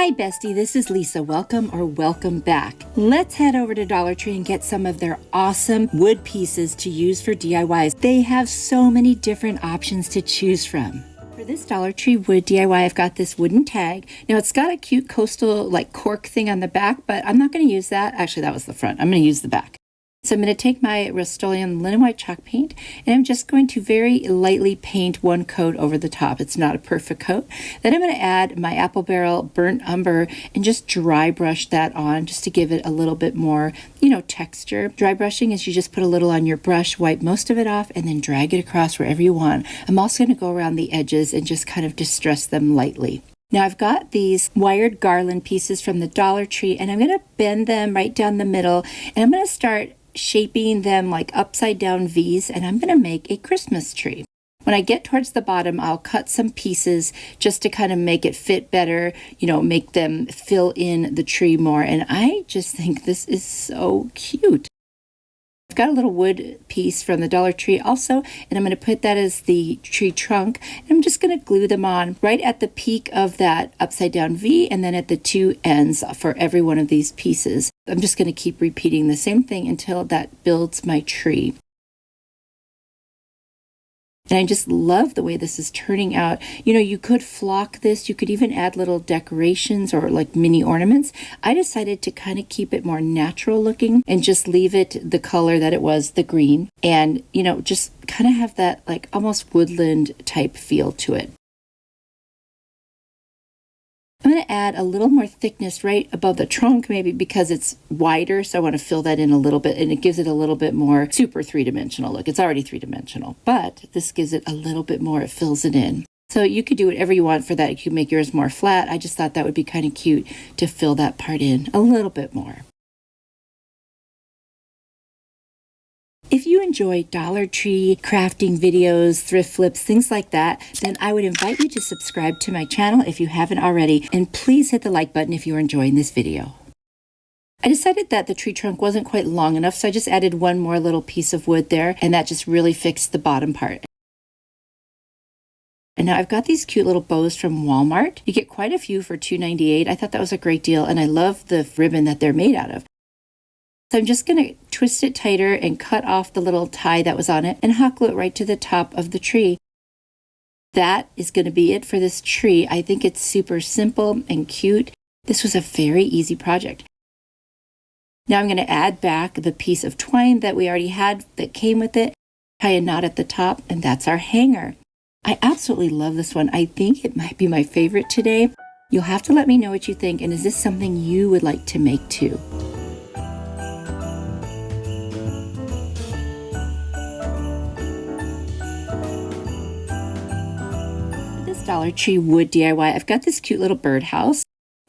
Hi Bestie, this is Lisa. Welcome back. Let's head over to Dollar Tree and get some of their awesome wood pieces to use for DIYs. They have so many different options to choose from. For this Dollar Tree wood DIY, I've got this wooden tag. Now it's got a cute coastal like cork thing on the back, but I'm not going to use that. Actually, that was the front. I'm going to use the back. So I'm going to take my Rust-Oleum linen white chalk paint, and I'm just going to very lightly paint one coat over the top. It's not a perfect coat. Then I'm going to add my apple barrel burnt umber and just dry brush that on just to give it a little bit more, texture. Dry brushing is you just put a little on your brush, wipe most of it off, and then drag it across wherever you want. I'm also going to go around the edges and just kind of distress them lightly. Now I've got these wired garland pieces from the Dollar Tree, and I'm going to bend them right down the middle, and I'm going to start shaping them like upside down V's, and I'm going to make a Christmas tree. When I get towards the bottom, I'll cut some pieces just to kind of make it fit better, make them fill in the tree more. And I just think this is so cute. I've got a little wood piece from the Dollar Tree also, and I'm going to put that as the tree trunk. And I'm just going to glue them on right at the peak of that upside down V and then at the two ends for every one of these pieces. I'm just going to keep repeating the same thing until that builds my tree. And I just love the way this is turning out. You could flock this. You could even add little decorations or like mini ornaments. I decided to kind of keep it more natural looking and just leave it the color that it was, the green. And, just kind of have that like almost woodland type feel to it. I'm going to add a little more thickness right above the trunk, maybe because it's wider, so I want to fill that in a little bit, and it gives it a little bit more super three-dimensional look. It's already three-dimensional, but this gives it a little bit more, it fills it in. So you could do whatever you want for that. You could make yours more flat. I just thought that would be kind of cute to fill that part in a little bit more. If you enjoy Dollar Tree crafting videos, thrift flips, things like that, then I would invite you to subscribe to my channel if you haven't already, and please hit the like button if you're enjoying this video. I decided that the tree trunk wasn't quite long enough, so I just added one more little piece of wood there, and that just really fixed the bottom part. And now I've got these cute little bows from Walmart. You get quite a few for $2.98. I thought that was a great deal, and I love the ribbon that they're made out of. So I'm just going to twist it tighter and cut off the little tie that was on it and huckle it right to the top of the tree. That is going to be it for this tree. I think it's super simple and cute. This was a very easy project. Now I'm going to add back the piece of twine that we already had that came with it, tie a knot at the top, and that's our hanger. I absolutely love this one. I think it might be my favorite today. You'll have to let me know what you think, and is this something you would like to make too? Dollar Tree wood DIY. I've got this cute little birdhouse,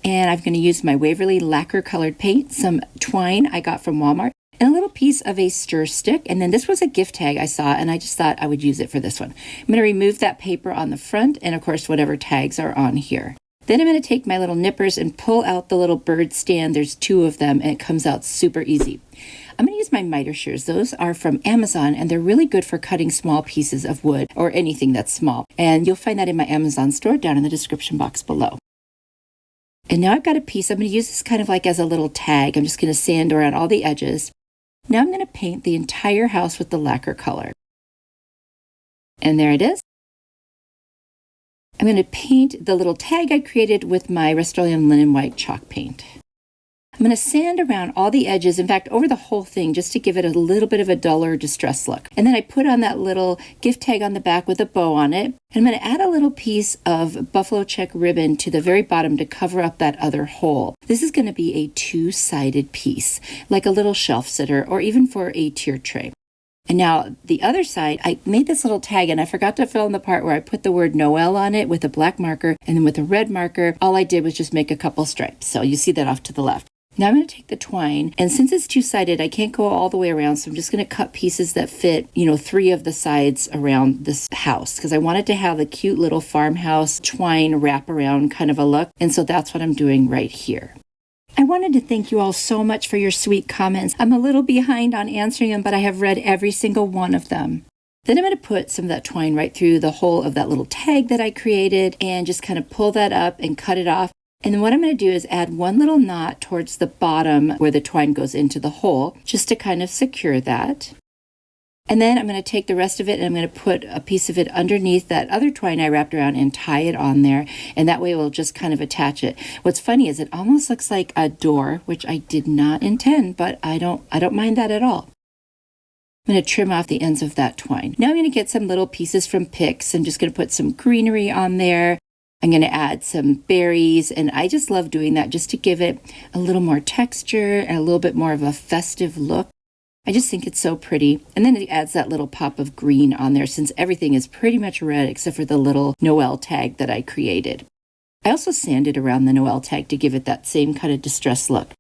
and I'm going to use my Waverly lacquer colored paint, some twine I got from Walmart, and a little piece of a stir stick. And then this was a gift tag I saw, and I just thought I would use it for this one. I'm going to remove that paper on the front and of course whatever tags are on here. Then I'm going to take my little nippers and pull out the little bird stand. There's two of them, and it comes out super easy. I'm going to use my miter shears. Those are from Amazon, and they're really good for cutting small pieces of wood or anything that's small. And you'll find that in my Amazon store down in the description box below. And now I've got a piece. I'm going to use this kind of like as a little tag. I'm just going to sand around all the edges. Now I'm going to paint the entire house with the lacquer color. And there it is. I'm going to paint the little tag I created with my Rust-Oleum linen white chalk paint. I'm going to sand around all the edges, in fact, over the whole thing, just to give it a little bit of a duller, distressed look. And then I put on that little gift tag on the back with a bow on it. And I'm going to add a little piece of buffalo check ribbon to the very bottom to cover up that other hole. This is going to be a two-sided piece, like a little shelf sitter or even for a tier tray. And now the other side, I made this little tag, and I forgot to fill in the part where I put the word Noel on it with a black marker, and then with a red marker, all I did was just make a couple stripes. So you see that off to the left. Now I'm going to take the twine, and since it's two-sided, I can't go all the way around, so I'm just going to cut pieces that fit, 3 of the sides around this house, because I wanted to have a cute little farmhouse twine wrap around kind of a look, and so that's what I'm doing right here. I wanted to thank you all so much for your sweet comments. I'm a little behind on answering them, but I have read every single one of them. Then I'm going to put some of that twine right through the hole of that little tag that I created and just kind of pull that up and cut it off. And then what I'm going to do is add one little knot towards the bottom where the twine goes into the hole, just to kind of secure that. And then I'm going to take the rest of it and I'm going to put a piece of it underneath that other twine I wrapped around and tie it on there. And that way we'll just kind of attach it. What's funny is it almost looks like a door, which I did not intend, but I don't mind that at all. I'm going to trim off the ends of that twine. Now I'm going to get some little pieces from Pics. I'm just going to put some greenery on there. I'm going to add some berries, and I just love doing that just to give it a little more texture and a little bit more of a festive look. I just think it's so pretty. And then it adds that little pop of green on there since everything is pretty much red except for the little Noel tag that I created. I also sanded around the Noel tag to give it that same kind of distressed look.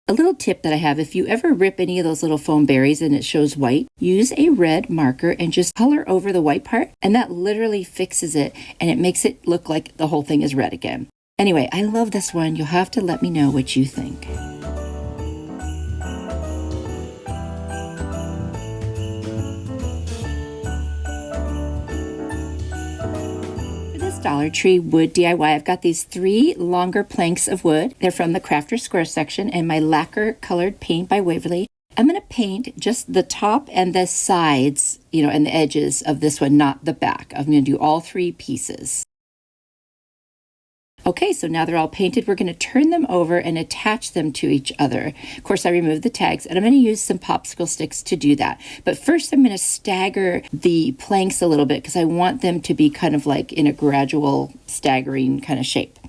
A little tip that I have, if you ever rip any of those little foam berries and it shows white, use a red marker and just color over the white part, and that literally fixes it and it makes it look like the whole thing is red again. Anyway, I love this one. You'll have to let me know what you think. Dollar Tree wood DIY. I've got these 3 longer planks of wood. They're from the Crafter Square section and my lacquer colored paint by Waverly. I'm going to paint just the top and the sides, and the edges of this one, not the back. I'm going to do all 3 pieces. Okay, so now they're all painted. We're going to turn them over and attach them to each other. Of course, I removed the tags, and I'm going to use some popsicle sticks to do that. But first, I'm going to stagger the planks a little bit because I want them to be kind of like in a gradual, staggering kind of shape.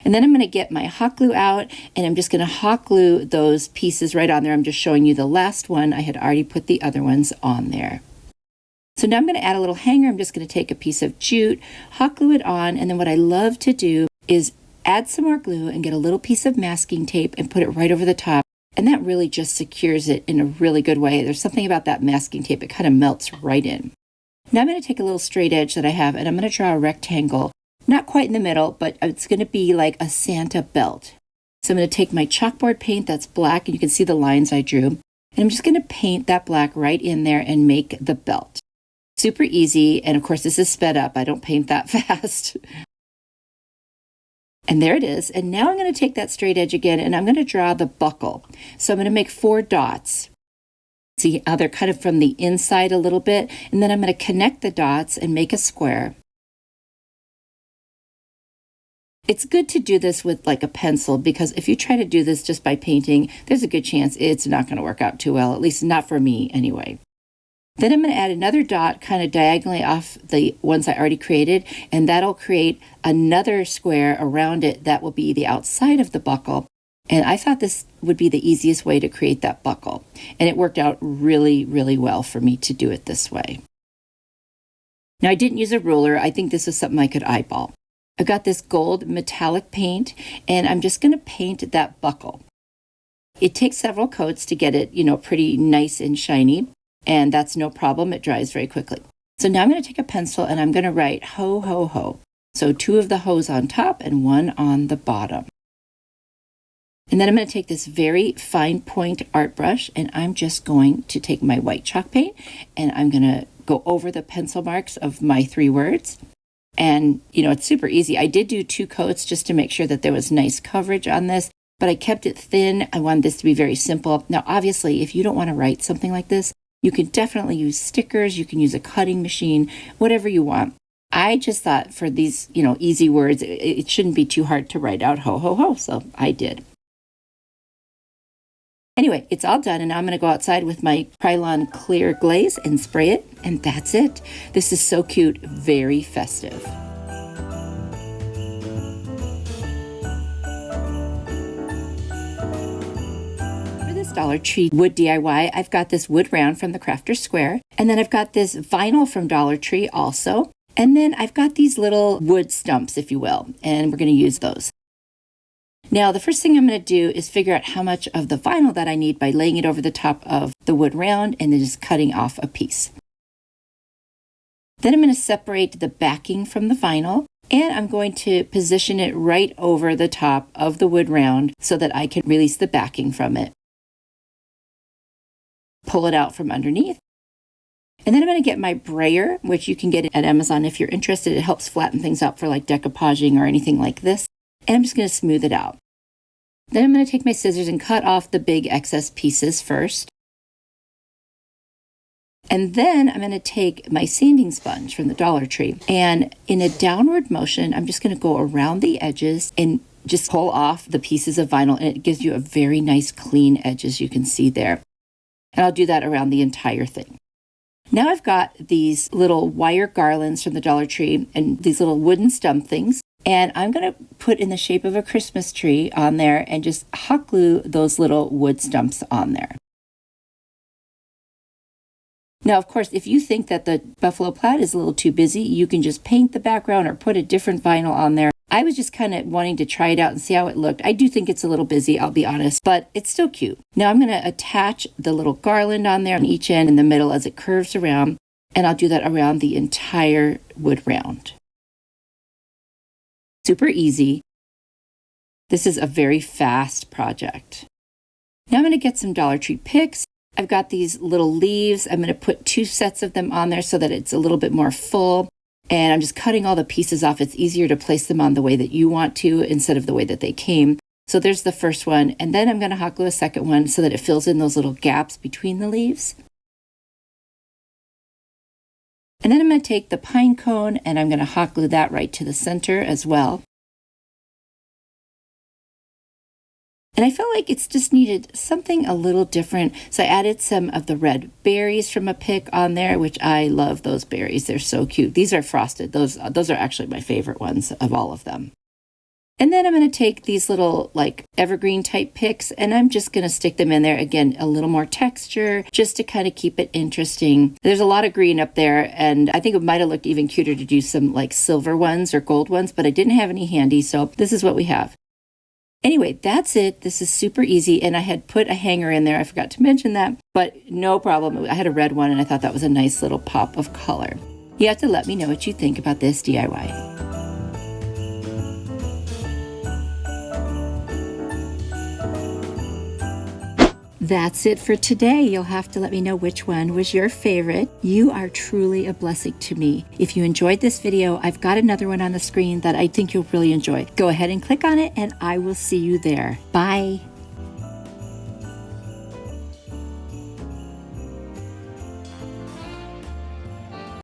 And then I'm going to get my hot glue out, and I'm just going to hot glue those pieces right on there. I'm just showing you the last one. I had already put the other ones on there. So now I'm going to add a little hanger. I'm just going to take a piece of jute, hot glue it on, and then what I love to do is add some more glue and get a little piece of masking tape and put it right over the top. And that really just secures it in a really good way. There's something about that masking tape. It kind of melts right in. Now I'm going to take a little straight edge that I have and I'm going to draw a rectangle, not quite in the middle, but it's going to be like a Santa belt. So I'm going to take my chalkboard paint that's black and you can see the lines I drew. And I'm just going to paint that black right in there and make the belt. Super easy. And of course, this is sped up. I don't paint that fast. And there it is. And now I'm going to take that straight edge again and I'm going to draw the buckle. So I'm going to make 4 dots. See how they're kind of from the inside a little bit. And then I'm going to connect the dots and make a square. It's good to do this with like a pencil because if you try to do this just by painting, there's a good chance it's not going to work out too well, at least not for me anyway. Then I'm going to add another dot kind of diagonally off the ones I already created, and that'll create another square around it that will be the outside of the buckle. And I thought this would be the easiest way to create that buckle. And it worked out really, really well for me to do it this way. Now I didn't use a ruler. I think this was something I could eyeball. I've got this gold metallic paint, and I'm just going to paint that buckle. It takes several coats to get it, pretty nice and shiny. And that's no problem. It dries very quickly. So now I'm going to take a pencil and I'm going to write ho, ho, ho. So 2 of the ho's on top and 1 on the bottom. And then I'm going to take this very fine point art brush and I'm just going to take my white chalk paint and I'm going to go over the pencil marks of my 3 words. And, it's super easy. I did do 2 coats just to make sure that there was nice coverage on this, but I kept it thin. I wanted this to be very simple. Now, obviously, if you don't want to write something like this, you can definitely use stickers, you can use a cutting machine, whatever you want. I just thought for these, easy words, it shouldn't be too hard to write out ho, ho, ho, so I did. Anyway, it's all done, and now I'm going to go outside with my Krylon clear glaze and spray it, and that's it. This is so cute, very festive. Dollar Tree wood DIY. I've got this wood round from the Crafter Square, and then I've got this vinyl from Dollar Tree also, and then I've got these little wood stumps, if you will, and we're going to use those. Now, the first thing I'm going to do is figure out how much of the vinyl that I need by laying it over the top of the wood round and then just cutting off a piece. Then I'm going to separate the backing from the vinyl, and I'm going to position it right over the top of the wood round so that I can release the backing from it. Pull it out from underneath. And then I'm going to get my brayer, which you can get at Amazon if you're interested. It helps flatten things out for like decoupaging or anything like this. and I'm just going to smooth it out. Then I'm going to take my scissors and cut off the big excess pieces first. And then I'm going to take my sanding sponge from the Dollar Tree, and in a downward motion, I'm just going to go around the edges and just pull off the pieces of vinyl, and it gives you a very nice clean edge, as you can see there. And I'll do that around the entire thing. Now I've got these little wire garlands from the Dollar Tree and these little wooden stump things, and I'm going to put in the shape of a Christmas tree on there and just hot glue those little wood stumps on there. Now, of course, if you think that the buffalo plaid is a little too busy, you can just paint the background or put a different vinyl on there. I was just kind of wanting to try it out and see how it looked. I do think it's a little busy, I'll be honest, but it's still cute. Now I'm going to attach the little garland on there on each end in the middle as it curves around, and I'll do that around the entire wood round. Super easy. This is a very fast project. Now I'm going to get some Dollar Tree picks. I've got these little leaves. I'm going to put 2 sets of them on there so that it's a little bit more full. And I'm just cutting all the pieces off. It's easier to place them on the way that you want to instead of the way that they came. So there's the first one. And then I'm going to hot glue a second one so that it fills in those little gaps between the leaves. And then I'm going to take the pine cone and I'm going to hot glue that right to the center as well. And I felt like it's just needed something a little different. So I added some of the red berries from a pick on there, which I love those berries. They're so cute. These are frosted. Those are actually my favorite ones of all of them. And then I'm going to take these little like evergreen type picks and I'm just going to stick them in there. Again, a little more texture just to kind of keep it interesting. There's a lot of green up there, and I think it might have looked even cuter to do some like silver ones or gold ones, but I didn't have any handy. So this is what we have. Anyway, that's it. This is super easy, and I had put a hanger in there. I forgot to mention that, but no problem. I had a red one, and I thought that was a nice little pop of color. You have to let me know what you think about this DIY. That's it for today. You'll have to let me know which one was your favorite. You are truly a blessing to me. If you enjoyed this video, I've got another one on the screen that I think you'll really enjoy. Go ahead and click on it, and I will see you there. Bye.